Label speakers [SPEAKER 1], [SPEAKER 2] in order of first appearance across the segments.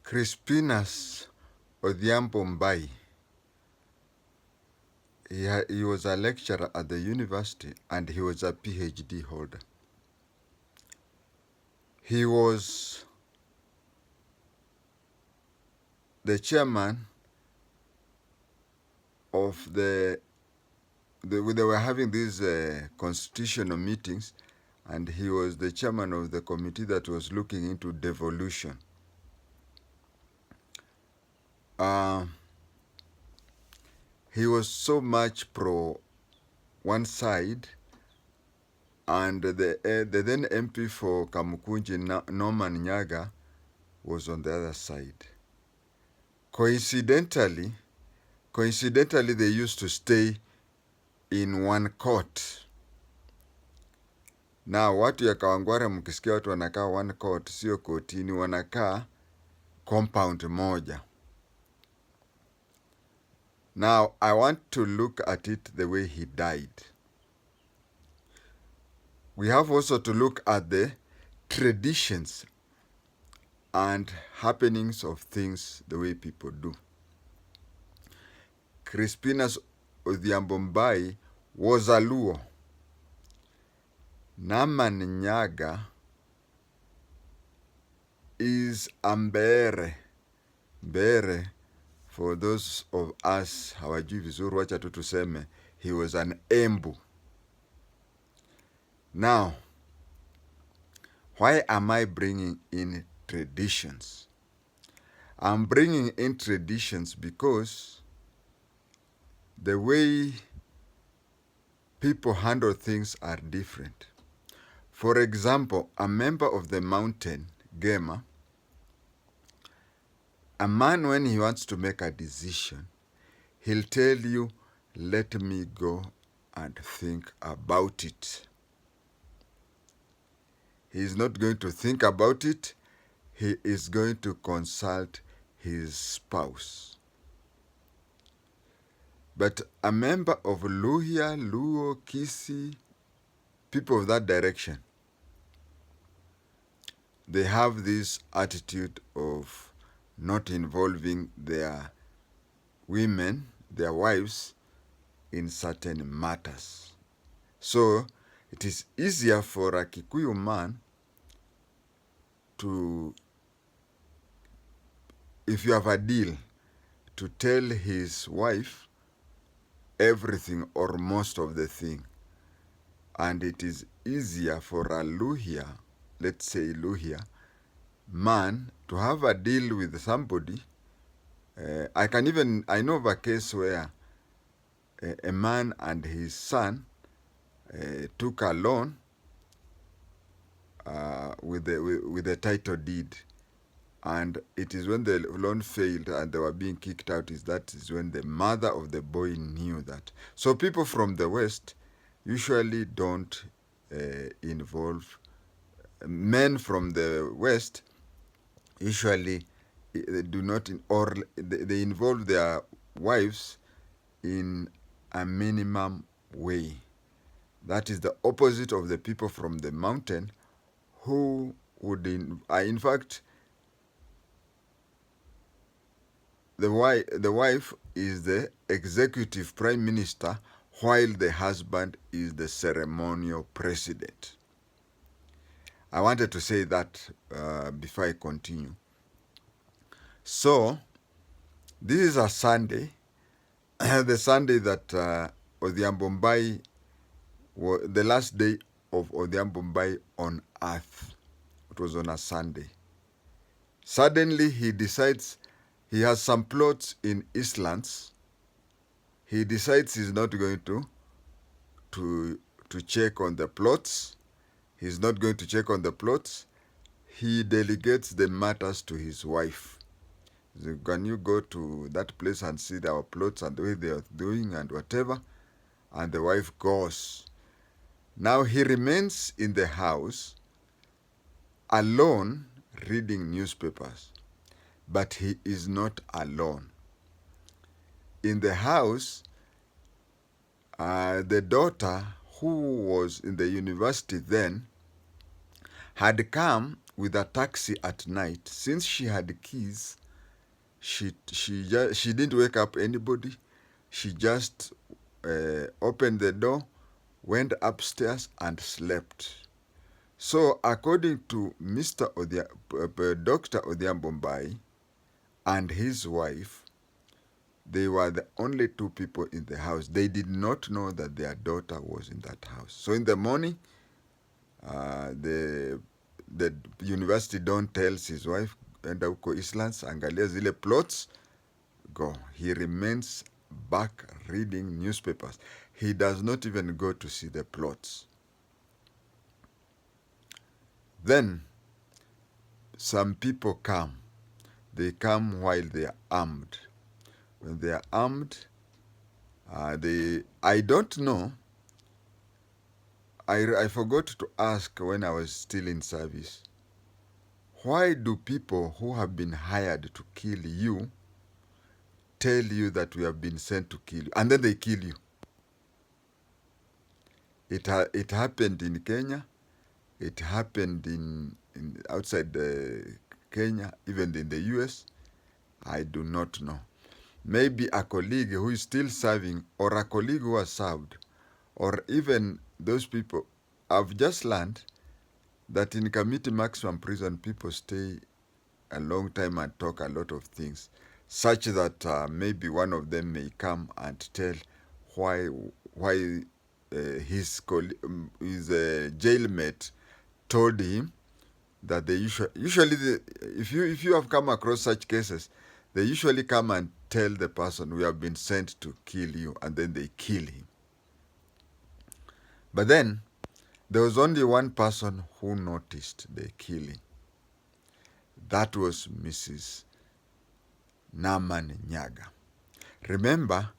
[SPEAKER 1] Chripinus Odhiambo Mbai. He was a lecturer at the university and he was a PhD holder. He was the chairman of they were having these constitutional meetings, and he was the chairman of the committee that was looking into devolution. He was so much pro one side, and the then MP for Kamukunji, Norman Nyaga, was on the other side. Coincidentally, they used to stay in one court. Na watu ya Kawangware mkisikia watu wanakaa one court, sio kotini, wanakaa compound moja. Now, I want to look at it the way he died. We have also to look at the traditions and happenings of things the way people do. Chripinus Odhiambo Mbai was a Luo. Norman Nyaga is a Mbere. Mbere, for those of us hawajui vizuri, wacha tu tuseme he was an Embu. Now, why am I bringing in traditions? I'm bringing in traditions because the way people handle things are different. For example, a member of the mountain, Gema, a man, when he wants to make a decision, he'll tell you, let me go and think about it. He is not going to think about it. He is going to consult his spouse. But a member of Luhya, Luo, Kisi, people of that direction, they have this attitude of not involving their women, their wives, in certain matters. So it is easier for a Kikuyu man to, if you have a deal, to tell his wife everything or most of the thing. And it is easier for a Luhya, let's say Luhya, man to have a deal with somebody. I know of a case where a man and his son took a loan with the title deed, and it is when the loan failed and they were being kicked out, that is when the mother of the boy knew that. So people from the West usually don't involve, men from the West usually do not, or they involve their wives in a minimum way. That is the opposite of the people from the mountain who would, in fact, the wife is the executive prime minister while the husband is the ceremonial president. I wanted to say that before I continue. So, this is a Sunday, the Sunday that Odhiambo Mbai, the last day of Odhiambo Mbai on earth. It was on a Sunday. Suddenly he decides he has some plots in Eastlands. He decides he's not going to check on the plots. He's not going to check on the plots. He delegates the matters to his wife. So, can you go to that place and see our plots and the way they are doing and whatever? And the wife goes. Now he remains in the house alone reading newspapers. But he is not alone. In the house, the daughter, who was in the university then, had come with a taxi at night. Since she had keys, she didn't wake up anybody. She just opened the door, went upstairs and slept. So according to Dr. Odhiambo Mbai and his wife, they were the only two people in the house. They did not know that their daughter was in that house. So in the morning, the university don tells his wife, enda huko Eastlands, angalia zile plots, go. He remains back reading newspapers. He does not even go to see the plots. Then some people come. They come while they are armed. When they are armed, I don't know. I forgot to ask when I was still in service. Why do people who have been hired to kill you tell you that we have been sent to kill you, and then they kill you? It happened in Kenya. It happened in outside Kenya, even in the US. I do not know. Maybe a colleague who is still serving, or a colleague who has served, or even those people. I've just learned that in Kamiti Maximum Prison, people stay a long time and talk a lot of things, such that maybe one of them may come and tell why his jailmate told him that they usually if you have come across such cases, they usually come and tell the person, we have been sent to kill you, and then they kill him. But then there was only one person who noticed the killing. That was Mrs. Naman Nyaga. Remember,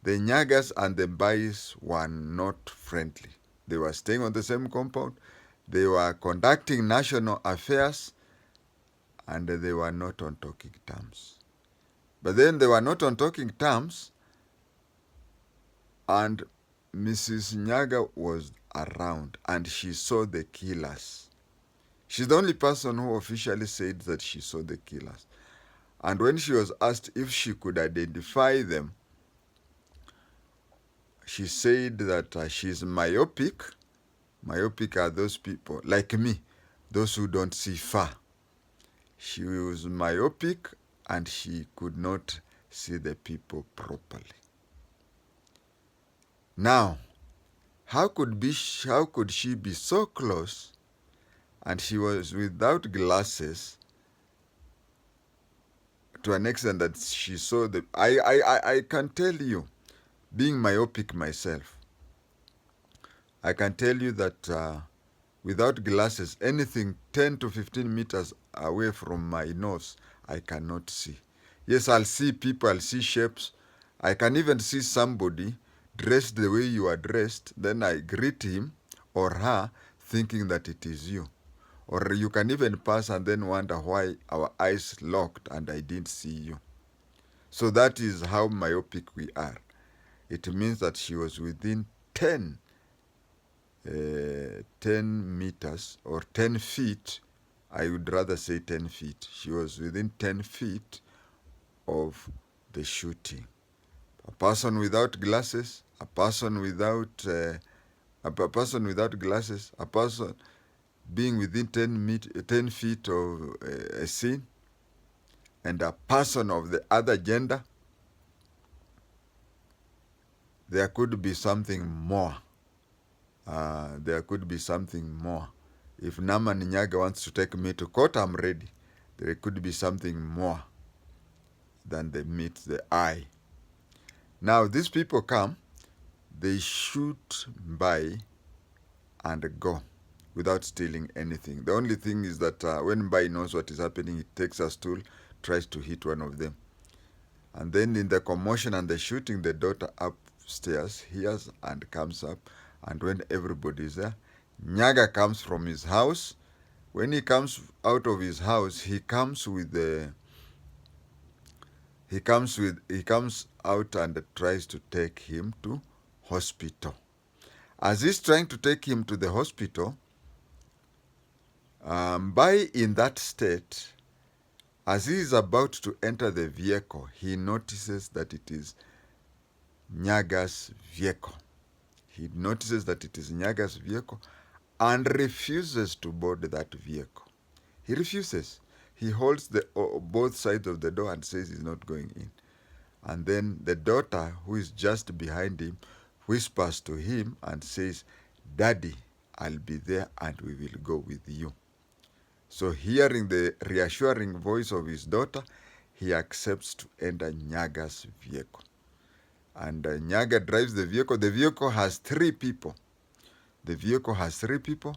[SPEAKER 1] the Nyagas and the Mbais were not friendly. They were staying on the same compound. They were conducting national affairs, and they were not on talking terms. But then they were not on talking terms, and Mrs. Nyaga was around, and she saw the killers. She's the only person who officially said that she saw the killers. And when she was asked if she could identify them, she said that she's myopic. Myopic are those people, like me, those who don't see far. She was myopic and she could not see the people properly. Now, how could she be so close, and she was without glasses to an extent that she saw the... I can tell you, being myopic myself, I can tell you that without glasses, anything 10 to 15 meters away from my nose, I cannot see. Yes, I'll see people, I'll see shapes. I can even see somebody dressed the way you are dressed, then I greet him or her thinking that it is you. Or you can even pass and then wonder why our eyes locked and I didn't see you. So that is how myopic we are. It means that she was within 10 meters or 10 feet. I would rather say 10 feet. She was within 10 feet of the shooting. A person without glasses, a person without glasses, a person being within 10 feet of a scene, and a person of the other gender, there could be something more. There could be something more. If Naman Nyaga wants to take me to court, I'm ready. There could be something more than they meet the eye. Now, these people come, they shoot Mbai and go without stealing anything. The only thing is that when Mbai knows what is happening, he takes a stool, tries to hit one of them. And then in the commotion and the shooting, the daughter upstairs hears and comes up. And when everybody is there, Nyaga comes from his house. When he comes out of his house, he comes out and tries to take him to hospital. As he's trying to take him to the hospital, Mbai, in that state, as he is about to enter the vehicle, he notices that it is Nyaga's vehicle. He notices that it is Nyaga's vehicle and refuses to board that vehicle. He refuses. He holds both sides of the door and says he's not going in. And then the daughter, who is just behind him, whispers to him and says, "Daddy, I'll be there and we will go with you." So hearing the reassuring voice of his daughter, he accepts to enter Nyaga's vehicle. And Nyaga drives the vehicle. The vehicle has 3 people. The vehicle has 3 people.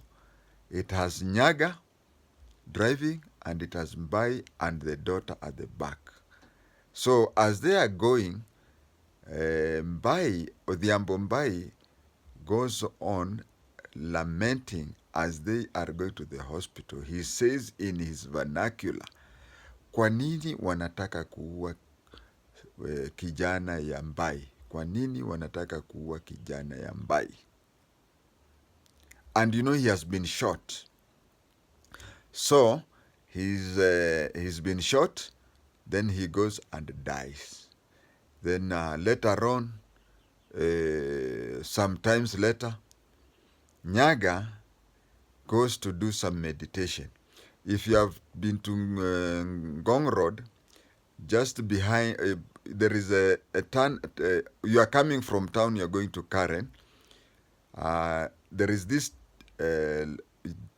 [SPEAKER 1] It has Nyaga driving, and it has Mbai and the daughter at the back. So as they are going, Odhiambo Mbai goes on lamenting as they are going to the hospital. He says in his vernacular, "Kwa nini wanataka kuua kijana ya Mbai? Kwa nini wanataka kuua kijana ya Mbai?" And you know he has been shot. So he's been shot, then he goes and dies. Then later on, sometimes later, Nyaga goes to do some meditation. If you have been to Ngong Road, just behind, there is a turn, you are coming from town, you are going to Karen. There is this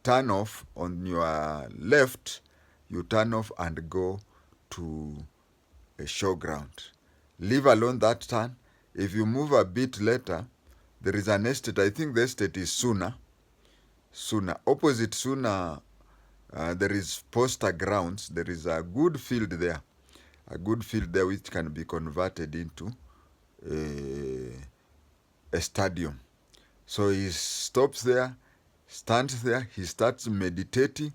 [SPEAKER 1] turn off on your left. You turn off and go to a showground. Leave alone that turn. If you move a bit later, there is an estate. I think the estate is Suna. Opposite Suna, there is Poster Grounds. There is a good field there. A good field there which can be converted into a stadium. So he stops there, stands there, he starts meditating.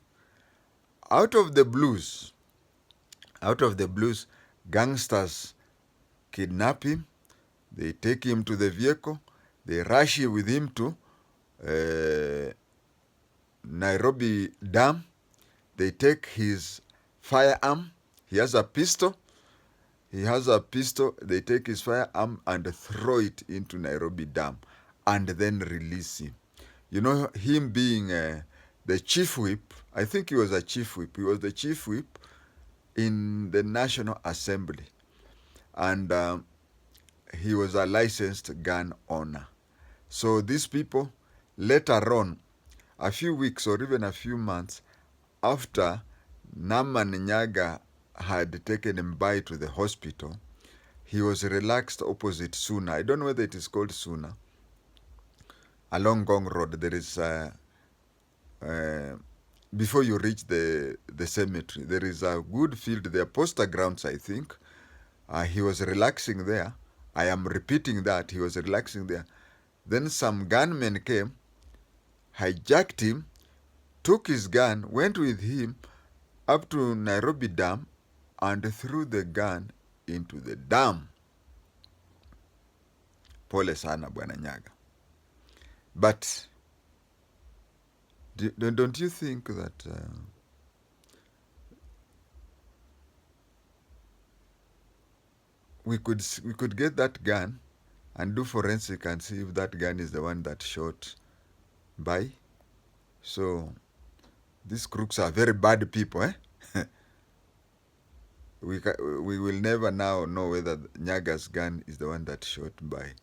[SPEAKER 1] Out of the blues, gangsters kidnap him. They take him to the vehicle. They rush with him to Nairobi Dam. They take his firearm. He has a pistol. They take his firearm and throw it into Nairobi Dam and then release him. You know, him being the chief whip, I think he was a chief whip. He was the chief whip in the National Assembly. And he was a licensed gun owner. So these people, later on, a few weeks or even a few months after Naman Nyaga had taken Mbai to the hospital, he was relaxed opposite Suna. I don't know whether it is called Suna. Along Gong Road, there is, before you reach the cemetery, there is a good field there, Poster Grounds, I think. He was relaxing there. I am repeating that, he was relaxing there. Then some gunmen came, hijacked him, took his gun, went with him up to Nairobi Dam, and threw the gun into the dam. Pole sana Bwana Nyaga. But don't you think that we could get that gun and do forensic and see if that gun is the one that shot Mbai? So these crooks are very bad people, eh? We will never now know whether Nyaga's gun is the one that shot Mbai.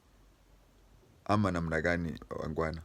[SPEAKER 1] Ama namna gani wangwana?